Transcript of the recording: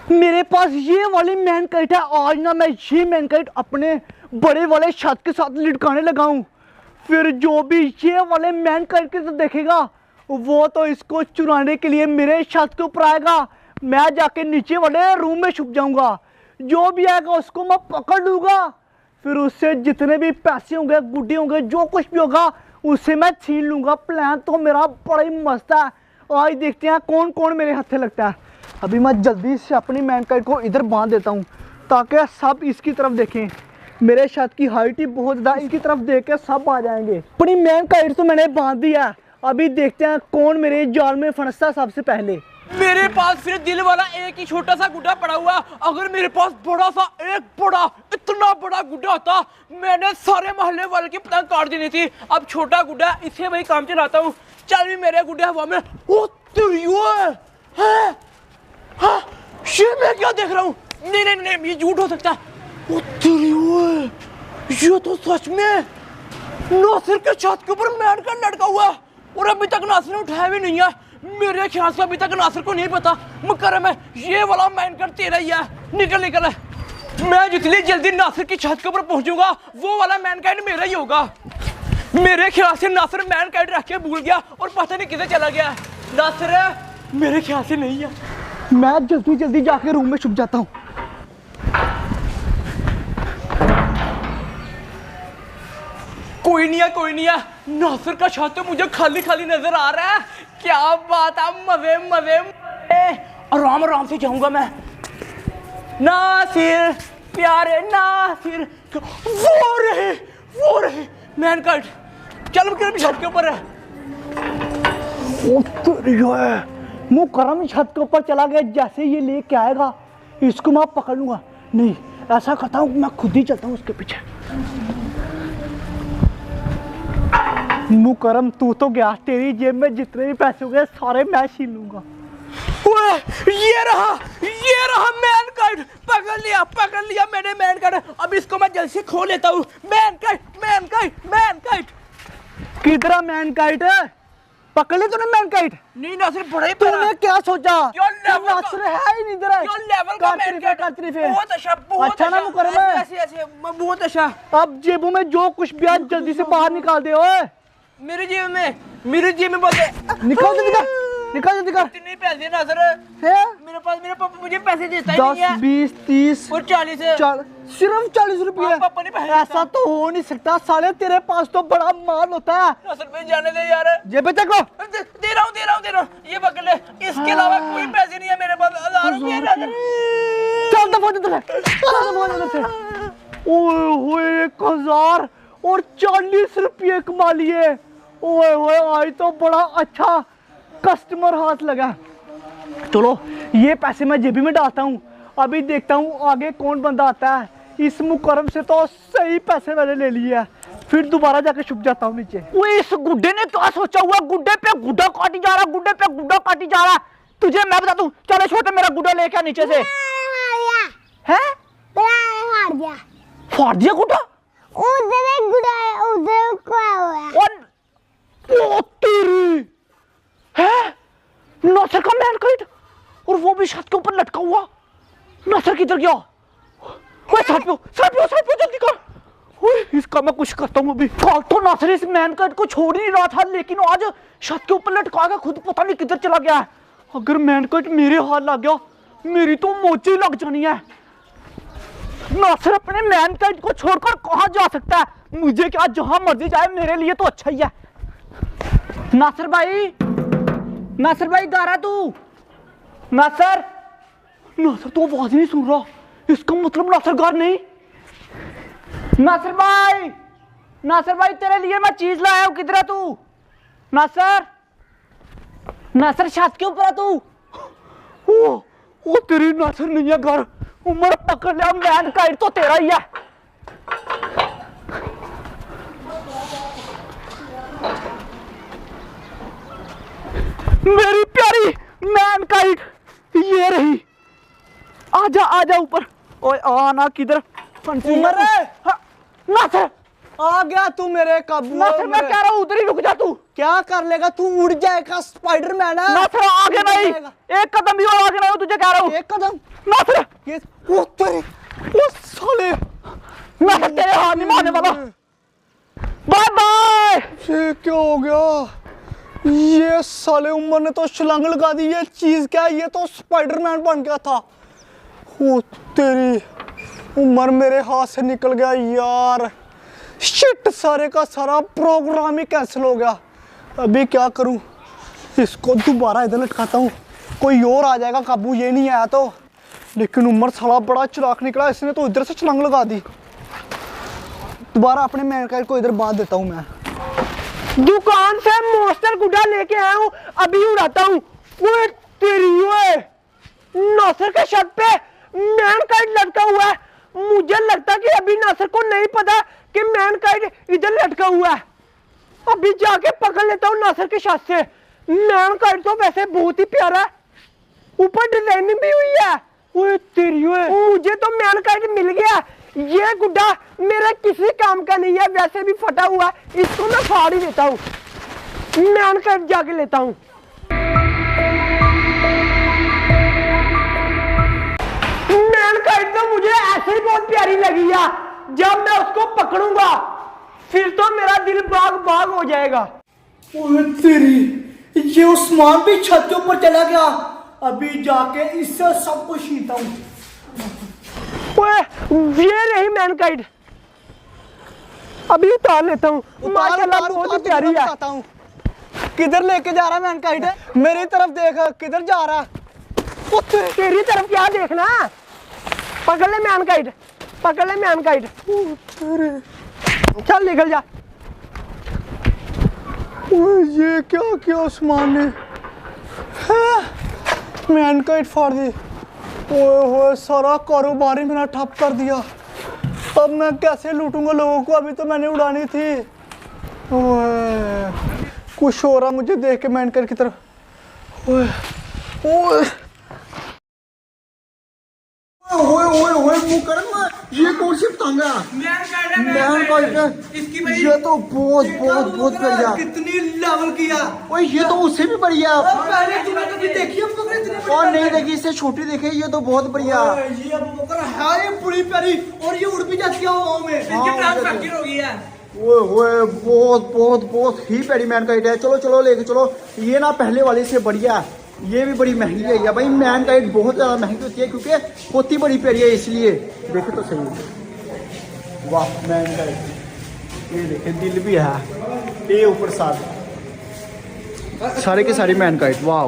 मेरे पास ये वाली मैन काइट है। आज ना मैं ये मैन काइट अपने बड़े वाले छत के साथ लटकाने लगाऊं, फिर जो भी ये वाले मैन काइट के तो देखेगा वो तो इसको चुराने के लिए मेरे छत के ऊपर आएगा। मैं जाके नीचे वाले रूम में छुप जाऊंगा, जो भी आएगा उसको मैं पकड़ लूंगा, फिर उससे जितने भी पैसे होंगे, गुड्डे होंगे, जो कुछ भी होगा उससे मैं छीन लूंगा। प्लान तो मेरा बड़ा ही मस्त है। आज देखते हैं कौन कौन मेरे हाथे लगता है। अभी मैं जल्दी से अपनी मैन काइट को इधर बांध देता हूँ ताकि सब इसकी तरफ देखें। मेरे छत की हाइट ही बहुत ज़्यादा, इसकी तरफ देख के सब आ जाएंगे। अपनी मैन काइट तो मैंने बांध दिया, अभी देखते हैं कौन मेरे जाल में फंसता सबसे पहले। मेरे पास फिर दिल वाला एक ही छोटा सा गुड्डा पड़ा हुआ। अगर मेरे पास बड़ा सा इतना बड़ा गुड्डा होता, मैंने सारे मोहल्ले वाले की पतंग काट देनी थी। अब छोटा गुड्डा, इससे वही काम चलाता हूँ। चल भी मेरे गुड्डे हवा में। ओ तेरी है। हाँ, ये मैं क्या देख रहा हूँ? नहीं नहीं नहीं, ये झूठ हो सकता है। ओ तेरी ये तो सच में नासिर के छत के ऊपर मैन का लटका हुआ, और अभी तक नासिर ने उठाया भी नहीं है। मेरे ख्याल से अभी तक नासिर को नहीं पता मुकर्रम है ये वाला मैन कर तेरा ही है। निकल निकल, मैं जितनी जल्दी नासिर की छत के ऊपर पहुंचूंगा वो वाला मैन काइट मेरा ही होगा। मेरे ख्याल से नासिर मैन काइट रख के भूल गया और पता नहीं किधर चला गया। नासिर मेरे ख्याल से नहीं है। मैं जल्दी जल्दी जाके रूम में छुप जाता हूँ। कोई नहीं है। नासिर का छत तो मुझे खाली खाली नजर आ रहा है। क्या बात है, मजे मजे। आराम आराम से जाऊंगा मैं। नासिर प्यारे नासिर, वो रहे मैन काइट। चल मेरे छत के ऊपर है। मुकर्रम छत के ऊपर चला गया। जैसे ये लेके आएगा इसको मैं पकड़ लूंगा। नहीं, ऐसा करता हूँ मैं खुद ही चलता हूँ उसके पीछे। मुकर्रम तू तो गया, तेरी जेब में जितने भी पैसे हो गए सारे मैं छीन लूंगा। ये रहा मैन काइट। पकड़ लिया मैंने मैन काइट। अब इसको मैं जल्दी से खो लेता हूँ। मैन काइट किधर है मैन काइट? पकड़ ले तूने मैन काइट? नहीं नासिर, बड़ा ही तूने क्या सोचा? नासिर है ही नहीं इधर। लेवल का मैन काइट। बहुत अच्छा ना मुकर्रम है। ऐसे बहुत अच्छा। अब जेबों में जो कुछ भी है जल्दी से बाहर निकाल दे। ओए मेरे जेब में बोलते निकाल जल्दी कर। कितने पैसे नासिर है मेरे पास? मेरे पापा मुझे पैसे देता ही नहीं है। 10 20 30 और 40 सिर्फ 40 रुपये। पापा नहीं पैसे ऐसा तो हो नहीं सकता साले, तेरे पास तो बड़ा माल होता है। नासिर पे जाने दे यार। जेब में देखो। दे रहा हूँ। ये पकड़ ले। इसके अलावा कोई पैसे नहीं है मेरे पास। 1000 रुपये नासिर। चल दफा दे। ओए 1000 और 40 रुपये कमा लिए। ओए आज तो बड़ा अच्छा कस्टमर हाथ लगा। चलो ये पैसे मैं जेबी में डालता हूँ। अभी देखता हूँ आगे कौन बंदा आता है। इस मुकर्रम से तो सही पैसे मैंने ले लिए हैं, फिर दोबारा जाके छुप जाता हूँ नीचे। वो इस गुड्डे ने क्या सोचा हुआ? गुड्डे पे गुड्डा काटी जा रहा। तुझे मैं बता दूं, चलो छोटे मेरा गुड्डा लेके आ नीचे से। है फाड़ दिया गुड्डा? ओ तेरी है नासिर का मैन काइट, और वो भी छत के ऊपर लटका हुआ। नासिर किधर गया? साथ पे जल्दी कर। इसका मैं कुछ करता हूँ अभी। कल तो नासिर इस मैन काइट को छोड़ ही नहीं रहा था, लेकिन आज छत के ऊपर लटका के खुद पता नहीं किधर चला गया है। अगर मैन काइट मेरे हाथ लग गया मेरी तो मोची लग जानी है। नासिर अपने मैन काइट को छोड़कर कहाँ जा सकता है? मुझे क्या, जहां मर्जी जाए मेरे लिए तो अच्छा ही है। नासिर भाई गारा तू? नासिर तो आवाज नहीं सुन रहा, इसका मतलब नासिर गार नहीं। नासिर भाई तेरे लिए मैं चीज लाया हूं, किधर है तू? नासिर छत के ऊपर है तू? ओ तेरी नासिर नहीं है घर। उमर पकड़ लिया, मैन काइट तो तेरा ही है। मेरी प्यारी मैन काइट ये रही। आजा ऊपर। ओए आना किधर? उमर नासिर आ गया तू मेरे काबू। नासर मैं कह रहा हूँ उधर ही रुक जा तू। क्या कर लेगा तू? उड़ जाएगा, स्पाइडरमैन है। नासर आगे नहीं, एक कदम भी और आगे नहीं, तुझे कह रहा हूँ। एक कदम नासर ये ओ तेरे ओ साले नासर तेरे हाथ नहीं मारने वाला। Bye bye. ये क्या हो गया? ये साले उमर ने तो छलांग लगा दी। ये चीज क्या है? ये तो स्पाइडरमैन बन गया था। ओ तेरी उमर मेरे हाथ से निकल गया यार। शिट, सारे का सारा प्रोग्राम ही कैंसिल हो गया। अभी क्या करूं? इसको दोबारा इधर लटकाता हूँ, कोई और आ जाएगा काबू। ये नहीं आया तो। लेकिन उमर साला बड़ा चालाक निकला, इसने तो इधर से छलांग लगा दी। दोबारा अपने मैनकाइट को इधर बांध देता हूँ मैं। दुकान से मोस्टर गुड्डा लेके आया हूँ, अभी उड़ाता हूँ। वो तेरी ओए, नासर के शर्ट पे मैनकाइट लटका हुआ है। मुझे लगता कि अभी नासर को नहीं पता कि मैनकाइट इधर लटका हुआ है। अभी जाके पकड़ लेता हूँ नासर के शर्ट से। मैनकाइट तो वैसे बहुत ही प्यारा है, ऊपर डिजाइनिंग भी हुई है। ओए तेरी ओए, मुझे तो मैनकाइट मिल गया। ये गुड्डा मेरा किसी काम का नहीं है, वैसे भी फटा हुआ है, इसको मैं फाड़ ही देता हूँ। मैनकाइट जाके लेता हूँ। मैनकाइट तो मुझे ऐसे ही बहुत प्यारी लगी है। जब मैं उसको पकड़ूंगा फिर तो मेरा दिल बाग बाग हो जाएगा। ओए तेरी, ये उस्मान भी छत के ऊपर चला गया। अभी जाके इससे सब कुछ छीनता हूँ। ओए ये रही मैनकाइट, अभी उतार लेता हूँ। माशाल्लाह बहुत ही प्यारी है। किधर लेके जा रहा है मैनकाइट? मेरी तरफ देख, किधर जा रहा है? तेरी तरफ क्या देखना? पकड़ ले मैनकाइट, पकड़ ले मैनकाइट। चल निकल जा। ये क्या किया उस्मान ने? मैनकाइट फाड़ दी। ओए होए, सारा कारोबार ही मेरा ठप कर दिया। अब मैं कैसे लूटूंगा लोगों को? अभी तो मैंने उड़ानी थी। ओए, कुछ हो रहा मुझे देख के मैनकाइट की तरफ। ओए ओए ओए ओए ओए, मुकरमा, ये कौन सी पतंग है? मैनकाइट, ये तो बहुत बहुत बहुत बढ़िया। कितनी लेवल किया। ओए ये तो उससे भी बढ़िया। पहले तूने कभी देखी है पकड़े इतने और नहीं देखी, इससे छोटी देखी, ये तो बहुत बढ़िया। ये अब बकर है, ये बड़ी प्यारी, और ये उड़ भी जाती है हवाओं में। हाँ, फकीर हो गई है। ओए ओए, बहुत बहुत बहुत ही प्यारी मैनकाइट है। चलो चलो लेके चलो। ये ना पहले वाले से बढ़िया है। ये भी बड़ी महंगी है भाई। मैनकाइट बहुत ज्यादा महंगी होती है क्योंकि होती बड़ी प्यारी है, इसलिए। देखे तो सही, वाह मैनकाइट। ये देखे, दिल भी है, ये ऊपर साथ, सारे के सारे मैनकाइट। वाह।